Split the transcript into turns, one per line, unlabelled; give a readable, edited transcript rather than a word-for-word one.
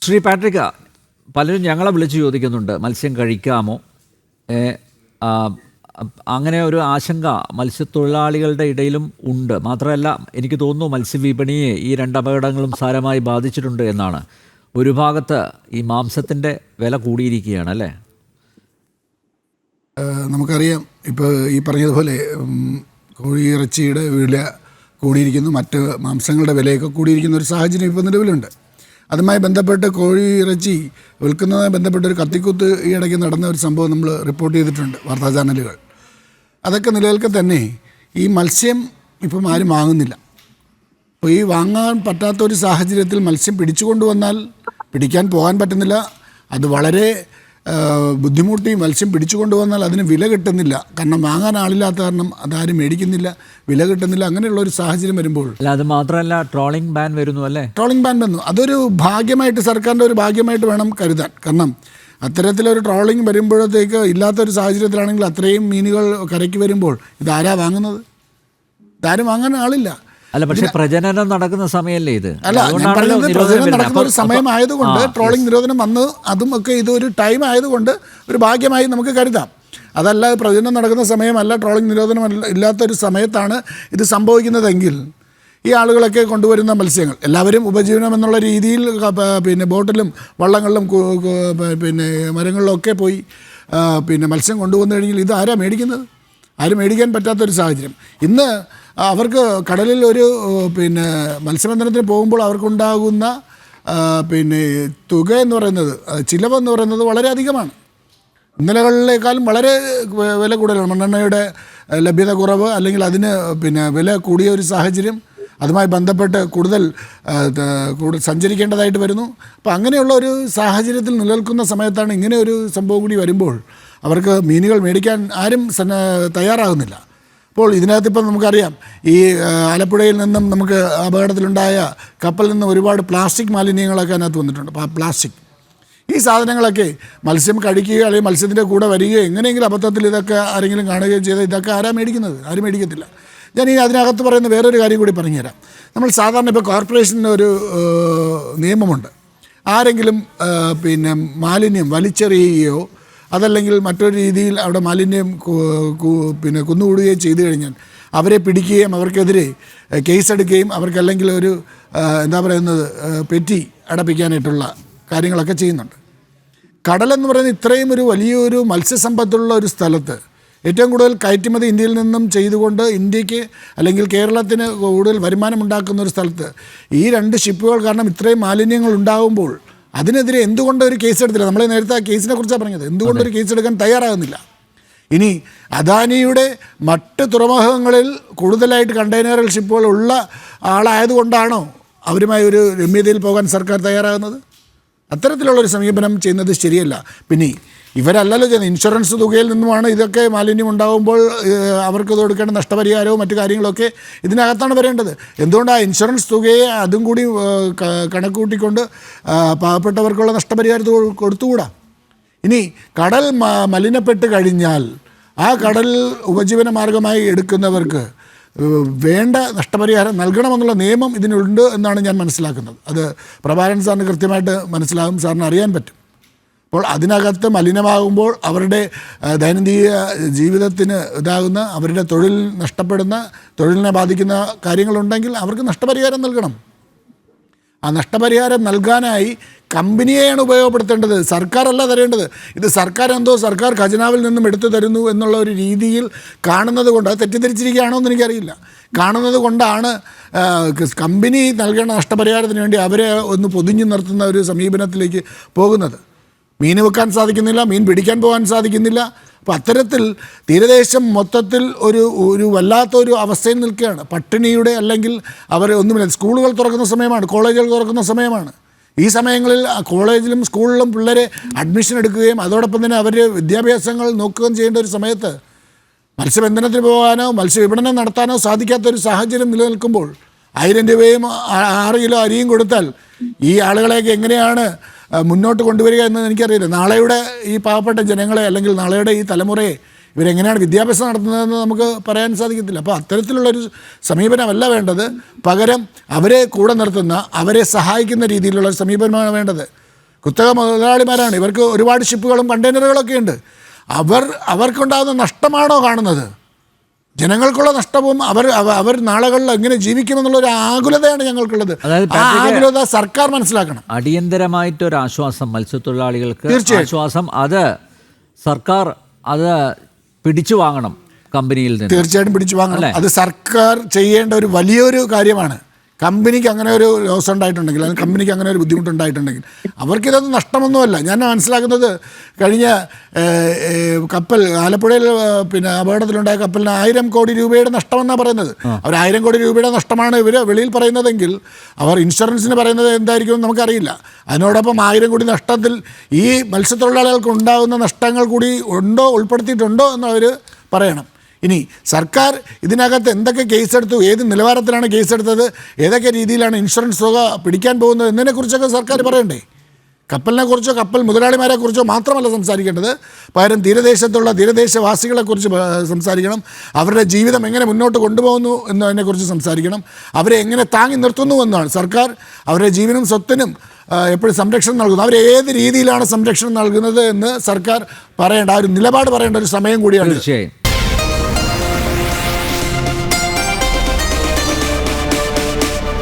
Shri Patrick, പലരും ഞങ്ങളെ വിളിച്ച് ചോദിക്കുന്നുണ്ട് മത്സ്യം കഴിക്കാമോ. അങ്ങനെ ഒരു ആശങ്ക മത്സ്യത്തൊഴിലാളികളുടെ ഇടയിലും ഉണ്ട്. മാത്രമല്ല, എനിക്ക് തോന്നുന്നു മത്സ്യവിപണിയെ ഈ രണ്ട് അപകടങ്ങളും സാരമായി ബാധിച്ചിട്ടുണ്ട് എന്നാണ്. ഒരു ഭാഗത്ത് ഈ മാംസത്തിൻ്റെ വില കൂടിയിരിക്കുകയാണ് അല്ലേ?
നമുക്കറിയാം, ഇപ്പോൾ ഈ പറഞ്ഞതുപോലെ കോഴിയിറച്ചിയുടെ വില കൂടിയിരിക്കുന്നു, മറ്റ് മാംസങ്ങളുടെ വിലയൊക്കെ കൂടിയിരിക്കുന്ന ഒരു സാഹചര്യം ഇപ്പോൾ നിലവിലുണ്ട്. അതുമായി ബന്ധപ്പെട്ട് കോഴി ഇറച്ചി വിൽക്കുന്നതുമായി ബന്ധപ്പെട്ട ഒരു കത്തിക്കുത്ത് ഈ ഇടയ്ക്ക് നടന്ന ഒരു സംഭവം നമ്മൾ റിപ്പോർട്ട് ചെയ്തിട്ടുണ്ട്, വാർത്താ ചാനലുകൾ. അതൊക്കെ നിലനിൽക്കെ തന്നെ ഈ മത്സ്യം ഇപ്പം ആരും വാങ്ങുന്നില്ല. അപ്പോൾ ഈ വാങ്ങാൻ പറ്റാത്തൊരു സാഹചര്യത്തിൽ മത്സ്യം പിടിച്ചുകൊണ്ടുവന്നാൽ പിടിക്കാൻ പോകാൻ പറ്റുന്നില്ല. അത് വളരെ ബുദ്ധിമുട്ടി മത്സ്യം പിടിച്ചുകൊണ്ടുവന്നാൽ അതിന് വില കിട്ടുന്നില്ല. കാരണം വാങ്ങാൻ ആളില്ലാത്ത കാരണം അതാരും മേടിക്കുന്നില്ല, വില കിട്ടുന്നില്ല. അങ്ങനെയുള്ള ഒരു സാഹചര്യം വരുമ്പോൾ
അത് മാത്രമല്ല, ട്രോളിംഗ് ബാൻ വരുന്നു അല്ലേ?
ട്രോളിംഗ് ബാൻ വന്നു. അതൊരു ഭാഗ്യമായിട്ട്, സർക്കാരിൻ്റെ ഒരു ഭാഗ്യമായിട്ട് വേണം കരുതാൻ. കാരണം അത്തരത്തിലൊരു ട്രോളിംഗ് വരുമ്പോഴത്തേക്ക് ഇല്ലാത്തൊരു സാഹചര്യത്തിലാണെങ്കിൽ അത്രയും മീനുകൾ കരയ്ക്ക് വരുമ്പോൾ ഇതാരാ വാങ്ങുന്നത്? ഇതാരും വാങ്ങാൻ ആളില്ല.
അല്ല, പക്ഷേ പ്രജനനം നടക്കുന്ന സമയമല്ലേ ഇത്?
അല്ല, ഞാൻ പറയുന്നത് പ്രജനനം നടക്കുന്ന ഒരു സമയമായതുകൊണ്ട് ട്രോളിംഗ് നിരോധനം വന്ന് അതും ഒക്കെ ഇതൊരു ടൈം ആയതുകൊണ്ട് ഒരു ഭാഗ്യമായി നമുക്ക് കരുതാം. അതല്ല, പ്രജനനം നടക്കുന്ന സമയമല്ല, ട്രോളിംഗ് നിരോധനം ഇല്ലാത്തൊരു സമയത്താണ് ഇത് സംഭവിക്കുന്നതെങ്കിൽ ഈ ആളുകളൊക്കെ കൊണ്ടുവരുന്ന മത്സ്യങ്ങൾ എല്ലാവരും ഉപജീവനം എന്നുള്ള രീതിയിൽ പിന്നെ ബോട്ടിലും വള്ളങ്ങളിലും പിന്നെ മരങ്ങളിലൊക്കെ പോയി പിന്നെ മത്സ്യം കൊണ്ടുവന്നു കഴിഞ്ഞാൽ ഇത് ആരാ മേടിക്കുന്നത്? ആരും മേടിക്കാൻ പറ്റാത്തൊരു സാഹചര്യം. ഇന്ന് അവർക്ക് കടലിൽ ഒരു പിന്നെ മത്സ്യബന്ധനത്തിന് പോകുമ്പോൾ അവർക്കുണ്ടാകുന്ന പിന്നെ തുക എന്ന് പറയുന്നത്, ചിലവെന്ന് പറയുന്നത് വളരെ അധികമാണ്. ഇന്നലകളിലേക്കാളും വളരെ വില കൂടുതലാണ്. മണ്ണെണ്ണയുടെ ലഭ്യത കുറവ്, അല്ലെങ്കിൽ അതിന് പിന്നെ വില കൂടിയ ഒരു സാഹചര്യം, അതുമായി ബന്ധപ്പെട്ട് കൂടുതൽ സഞ്ചരിക്കേണ്ടതായിട്ട് വരുന്നു. അപ്പോൾ അങ്ങനെയുള്ള ഒരു സാഹചര്യത്തിൽ നിലനിൽക്കുന്ന സമയത്താണ് ഇങ്ങനെ ഒരു സംഭവം കൂടി വരുമ്പോൾ അവർക്ക് മീനുകൾ മേടിക്കാൻ ആരും തയ്യാറാകുന്നില്ല. അപ്പോൾ ഇതിനകത്തിപ്പം നമുക്കറിയാം, ഈ ആലപ്പുഴയിൽ നിന്നും നമുക്ക് അപകടത്തിലുണ്ടായ കപ്പലിൽ നിന്ന് ഒരുപാട് പ്ലാസ്റ്റിക് മാലിന്യങ്ങളൊക്കെ അതിനകത്ത് വന്നിട്ടുണ്ട്. പ്ലാസ്റ്റിക് ഈ സാധനങ്ങളൊക്കെ മത്സ്യം കഴിക്കുകയോ അല്ലെങ്കിൽ മത്സ്യത്തിൻ്റെ കൂടെ വരികയോ എങ്ങനെയെങ്കിലും അബദ്ധത്തിൽ ഇതൊക്കെ ആരെങ്കിലും കാണുകയും ചെയ്താൽ ഇതൊക്കെ ആരാ മേടിക്കുന്നത്? ആരും മേടിക്കത്തില്ല. ഞാൻ ഈ അതിനകത്ത് പറയുന്ന വേറൊരു കാര്യം കൂടി പറഞ്ഞുതരാം. നമ്മൾ സാധാരണ ഇപ്പോൾ കോർപ്പറേഷന് ഒരു നിയമമുണ്ട്. ആരെങ്കിലും പിന്നെ മാലിന്യം വലിച്ചെറിയുകയോ അതല്ലെങ്കിൽ മറ്റൊരു രീതിയിൽ അവിടെ മാലിന്യം പിന്നെ കുന്നുകൂടുകയും ചെയ്തു കഴിഞ്ഞാൽ അവരെ പിടിക്കുകയും അവർക്കെതിരെ കേസെടുക്കുകയും അവർക്കല്ലെങ്കിൽ ഒരു എന്താ പറയുന്നത് പെറ്റി അടപ്പിക്കാനായിട്ടുള്ള കാര്യങ്ങളൊക്കെ ചെയ്യുന്നുണ്ട്. കടലെന്ന് പറയുന്നത് ഇത്രയും ഒരു വലിയൊരു മത്സ്യസമ്പത്തുള്ള ഒരു സ്ഥലത്ത് ഏറ്റവും കൂടുതൽ കയറ്റുമതി ഇന്ത്യയിൽ നിന്നും ചെയ്തുകൊണ്ട് ഇന്ത്യക്ക് അല്ലെങ്കിൽ കേരളത്തിന് കൂടുതൽ വരുമാനമുണ്ടാക്കുന്ന ഒരു സ്ഥലത്ത് ഈ രണ്ട് ഷിപ്പുകൾ കാരണം ഇത്രയും മാലിന്യങ്ങൾ ഉണ്ടാകുമ്പോൾ അതിനെതിരെ എന്തുകൊണ്ട് ഒരു കേസെടുത്തില്ല? നമ്മൾ നേരത്തെ ആ കേസിനെ കുറിച്ചാണ് പറഞ്ഞത്. എന്തുകൊണ്ടൊരു കേസെടുക്കാൻ തയ്യാറാകുന്നില്ല? ഇനി അദാനിയുടെ മറ്റ് തുറമുഖങ്ങളിൽ കൂടുതലായിട്ട് കണ്ടെയ്നർ ഷിപ്പുകൾ ഉള്ള ആളായതുകൊണ്ടാണോ അവരുമായി ഒരു രമ്യതയിൽ പോകാൻ സർക്കാർ തയ്യാറാകുന്നത്? അത്തരത്തിലുള്ളൊരു സമീപനം ചെയ്യുന്നത് ശരിയല്ല. പിന്നെ ഇവരല്ലല്ലോ ചെയ്യുന്നത്, ഇൻഷുറൻസ് തുകയിൽ നിന്നുമാണ് ഇതൊക്കെ മാലിന്യം ഉണ്ടാകുമ്പോൾ അവർക്ക് കൊടുക്കേണ്ട നഷ്ടപരിഹാരവും മറ്റു കാര്യങ്ങളൊക്കെ ഇതിനകത്താണ് വരേണ്ടത്. എന്തുകൊണ്ട് ആ ഇൻഷുറൻസ് തുകയെ അതും കൂടി കണക്കൂട്ടിക്കൊണ്ട് പാവപ്പെട്ടവർക്കുള്ള നഷ്ടപരിഹാരം കൊടുത്തുകൂടാ? ഇനി കടൽ മലിനപ്പെട്ട് കഴിഞ്ഞാൽ ആ കടൽ ഉപജീവന മാർഗമായി എടുക്കുന്നവർക്ക് വേണ്ട നഷ്ടപരിഹാരം നൽകണമെന്നുള്ള നിയമം ഇതിനുണ്ട് എന്നാണ് ഞാൻ മനസ്സിലാക്കുന്നത്. അത് പ്രഭാകരൻ സാറിന് കൃത്യമായിട്ട് മനസ്സിലാകും, സാറിന് അറിയാൻ പറ്റും. അപ്പോൾ അതിനകത്ത് മലിനമാകുമ്പോൾ അവരുടെ ദൈനംദിന ജീവിതത്തിന് ഇതാകുന്ന, അവരുടെ തൊഴിൽ നഷ്ടപ്പെടുന്ന, തൊഴിലിനെ ബാധിക്കുന്ന കാര്യങ്ങളുണ്ടെങ്കിൽ അവർക്ക് നഷ്ടപരിഹാരം നൽകണം. ആ നഷ്ടപരിഹാരം നൽകാനായി കമ്പനിയെയാണ് ഉപയോഗപ്പെടുത്തേണ്ടത്, സർക്കാരല്ല തരേണ്ടത്. ഇത് സർക്കാർ ഖജനാവിൽ നിന്നും എടുത്തു തരുന്നു എന്നുള്ള ഒരു രീതിയിൽ കാണുന്നത് കൊണ്ട്, അത് തെറ്റിദ്ധരിച്ചിരിക്കുകയാണോ എന്ന് എനിക്കറിയില്ല, കാണുന്നത് കൊണ്ടാണ് കമ്പനി നൽകേണ്ട നഷ്ടപരിഹാരത്തിന് വേണ്ടി അവരെ ഒന്ന് പൊതിഞ്ഞു നിർത്തുന്ന ഒരു സമീപനത്തിലേക്ക് പോകുന്നത്. മീൻ വെക്കാൻ സാധിക്കുന്നില്ല, മീൻ പിടിക്കാൻ പോകാൻ സാധിക്കുന്നില്ല. അപ്പോൾ അത്തരത്തിൽ തീരദേശം മൊത്തത്തിൽ ഒരു വല്ലാത്തൊരു അവസ്ഥയിൽ നിൽക്കുകയാണ്. പട്ടിണിയുടെ, അല്ലെങ്കിൽ അവർ ഒന്നുമില്ല. സ്കൂളുകൾ തുറക്കുന്ന സമയമാണ്, കോളേജുകൾ തുറക്കുന്ന സമയമാണ്. ഈ സമയങ്ങളിൽ കോളേജിലും സ്കൂളിലും പിള്ളേരെ അഡ്മിഷൻ എടുക്കുകയും അതോടൊപ്പം തന്നെ അവരുടെ വിദ്യാഭ്യാസങ്ങൾ നോക്കുകയും ചെയ്യേണ്ട ഒരു സമയത്ത് മത്സ്യബന്ധനത്തിന് പോകാനോ മത്സ്യവിപണനം നടത്താനോ സാധിക്കാത്തൊരു സാഹചര്യം നിലനിൽക്കുമ്പോൾ 1000 രൂപയും 6 കിലോ അരിയും കൊടുത്താൽ ഈ ആളുകളെയൊക്കെ എങ്ങനെയാണ് മുന്നോട്ട് കൊണ്ടുവരിക എന്ന് എനിക്കറിയില്ല. നാളെയുടെ ഈ പാവപ്പെട്ട ജനങ്ങളെ, അല്ലെങ്കിൽ നാളെയുടെ ഈ തലമുറയെ ഇവരെങ്ങനെയാണ് വിദ്യാഭ്യാസം നടത്തുന്നതെന്ന് നമുക്ക് പറയാൻ സാധിക്കത്തില്ല. അപ്പോൾ അത്തരത്തിലുള്ളൊരു സമീപനമല്ല വേണ്ടത്. പകരം അവരെ കൂടെ നിർത്തുന്ന, അവരെ സഹായിക്കുന്ന രീതിയിലുള്ള സമീപനമാണ് വേണ്ടത്. കുത്തക മുതലാളിമാരാണ്. ഇവർക്ക് ഒരുപാട് ഷിപ്പുകളും കണ്ടെയ്നറുകളൊക്കെ ഉണ്ട്. അവർക്കുണ്ടാകുന്ന നഷ്ടമാണോ കാണുന്നത്? ജനങ്ങൾക്കുള്ള നഷ്ടവും അവർ നാളുകളിൽ എങ്ങനെ ജീവിക്കുമെന്നുള്ളൊരു ആകുലതയാണ് ഞങ്ങൾക്കുള്ളത്. ആ ആകുലത സർക്കാർ മനസ്സിലാക്കണം.
അടിയന്തരമായിട്ടൊരാശ്വാസം മത്സ്യത്തൊഴിലാളികൾക്ക് ആശ്വാസം അത് സർക്കാർ അത് പിടിച്ചു വാങ്ങണം കമ്പനിയിൽ നിന്ന്.
തീർച്ചയായിട്ടും പിടിച്ചു വാങ്ങണം. അത് സർക്കാർ ചെയ്യേണ്ട ഒരു വലിയൊരു കാര്യമാണ്. കമ്പനിക്ക് അങ്ങനെ ഒരു ലോസ് ഉണ്ടായിട്ടുണ്ടെങ്കിൽ, അല്ലെങ്കിൽ കമ്പനിക്ക് അങ്ങനെ ഒരു ബുദ്ധിമുട്ടുണ്ടായിട്ടുണ്ടെങ്കിൽ അവർക്കിതൊന്നും നഷ്ടമൊന്നുമല്ല. ഞാൻ മനസ്സിലാക്കുന്നത് കഴിഞ്ഞ കപ്പൽ ആലപ്പുഴയിൽ പിന്നെ അപകടത്തിലുണ്ടായ കപ്പലിന് 1000 കോടി രൂപയുടെ നഷ്ടമെന്നാണ് പറയുന്നത്. അവർ 1000 കോടി രൂപയുടെ നഷ്ടമാണ് ഇവർ വെളിയിൽ പറയുന്നതെങ്കിൽ അവർ ഇൻഷുറൻസിന് പറയുന്നത് എന്തായിരിക്കും നമുക്കറിയില്ല. അതിനോടൊപ്പം 1000 കോടി നഷ്ടത്തിൽ ഈ മത്സ്യത്തൊഴിലാളികൾക്ക് ഉണ്ടാകുന്ന നഷ്ടങ്ങൾ കൂടി ഉൾപ്പെടുത്തിയിട്ടുണ്ടോ എന്ന് അവർ പറയണം. ഇനി സർക്കാർ ഇതിനകത്ത് എന്തൊക്കെ കേസെടുത്തു, ഏത് നിലവാരത്തിലാണ് കേസെടുത്തത്, ഏതൊക്കെ രീതിയിലാണ് ഇൻഷുറൻസ് തുക പിടിക്കാൻ പോകുന്നത് എന്നതിനെക്കുറിച്ചൊക്കെ സർക്കാർ പറയണ്ടേ. കപ്പലിനെക്കുറിച്ചോ കപ്പൽ മുതലാളിമാരെക്കുറിച്ചോ മാത്രമല്ല സംസാരിക്കേണ്ടത്, പകരം തീരദേശവാസികളെക്കുറിച്ച് സംസാരിക്കണം. അവരുടെ ജീവിതം എങ്ങനെ മുന്നോട്ട് കൊണ്ടുപോകുന്നു എന്നതിനെക്കുറിച്ച് സംസാരിക്കണം. അവരെ എങ്ങനെ താങ്ങി നിർത്തുന്നു എന്നാണ് സർക്കാർ അവരുടെ ജീവനും സ്വത്തിനും എപ്പോഴും സംരക്ഷണം നൽകുന്നു. അവർ ഏത് രീതിയിലാണ് സംരക്ഷണം നൽകുന്നത് എന്ന് സർക്കാർ പറയേണ്ട, ആ ഒരു നിലപാട് പറയേണ്ട ഒരു സമയം കൂടിയാണ്.
തീർച്ചയായും.